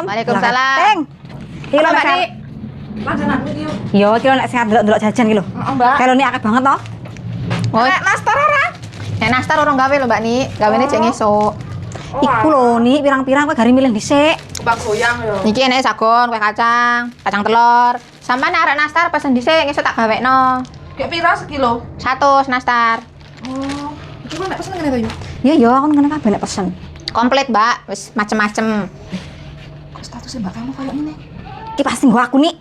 Waalaikumsalam. Teng. Iki lho, Mbak Mas. Dik. Lanjananku iki yo. Yo, iki lho nek sehat ndelok jajan iki lho. Heeh, Mbak. Kalau ini akeh banget toh. Oh, Nek nastar ora? nek nastar urung gawe lho Mbak Ni. Gawene cek ngesuk. Iku lho, Nik, pirang-pirang kowe gari milih dhisik. Bang goyang yo. Niki enek sagon, kue kacang, kacang telur. Sampeyan nek arek nastar pesen dhisik ngesuk tak gawekno. Kayak pira sekilo? 100 nastar. Oh. Iki kok nek pesen ngene to yo. Iya, yo, aku ngene kabeh nek pesen. Komplit, Mbak. Wis macem-macem. Kok statusnya Mbak kamu kayak ini? Iki pasti nggo aku, Nik.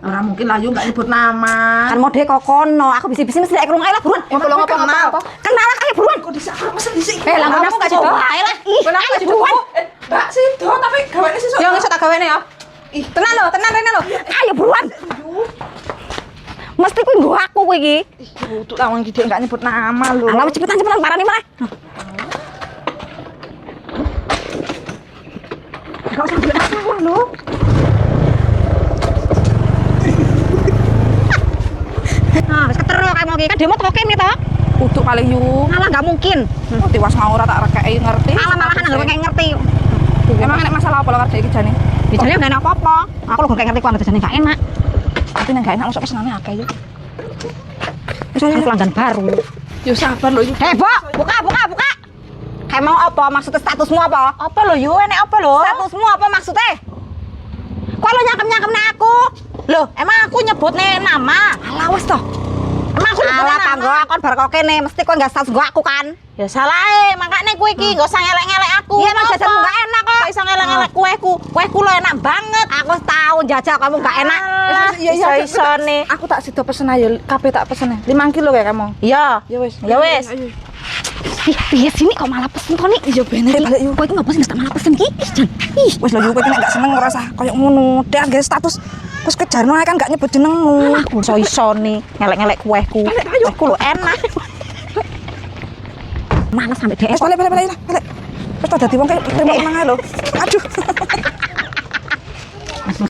Ora mungkin lah yo enggak nyebut nama. Kan mode kok kono, aku bisi-bisi mesti lek krungu ae lah buruan. Ngopo kenal. Kenal ae buruan. Kok bisa aku pesen dhisik. Lah kamu gak coba jodoh. ae lah. Ih, Kenapa ayo gak jodoh? buruan. Mbak sido tapi gawene sesuk. Yo ngesuk tak gawene ya. Ih, Tenan lho, tenan rene lho. Ayo buruan. Mesti kuwi nggo aku kowe iki. ih kudu lah wong iki enggak nyebut nama lho. Alah cepetan parani malah. Enggak usah bilang masalah lho. Nah, wis ketero kae mau iki kan demo teko kene to. Kudu paling yo. Malah enggak mungkin. Tiwas mau ora tak rekeki ngerti. Malah-malahan anggere kayak ngerti. Emang enak masalah apa lo kerja iki jane? Dijane enggak enak apa-apa. Aku lho kayak ngerti kok dijane enggak enak. Tapi nek enggak enak masuk pesenane akeh yo. Misalnya pelanggan baru. Yo sabar lho iki. Hei, Bok, buka. Kayak mau apa? Maksudnya statusmu apa? Apa lho yo enek apa lho? Statusmu apa maksudnya? Kok lo nyangkem-nyangkemne aku? Loh, emang aku nyebutnya nama. Alah wis toh. Emang aku nyebutnya Alah nama. tanggo aku kan bar kok kene, mesti kok enggak status gua aku kan. Ya salah makanya kue iki enggak usah ngelek-ngelek aku. Iya, emang jajanmu enggak enak kok. Kok iso ngelek-ngelek kueku. Kueku lo enak banget. Aku tahu jajal kamu enggak enak. Iya iso nih. Aku tak sido pesen ayo, kabeh tak pesen 5 kilo kayak kamu. Iya. Ya wis. Ya wis. Ih, piye sini kok malah pesen to nih? Iya bener balik yuk. Kowe iki ngopo sih enggak malah pesen ki? Jan. Ih, Wis lho kowe iki nek gak seneng ngerasa koyo ngono. Dek gawe status terus kejarno ae kan gak nyebut jenengmu. Iso nih ngelek-ngelek kueku. Kueku lo enak. malas sampai DS. Balik. Wis tak dadi wong kayak terima menang ae lho. Aduh.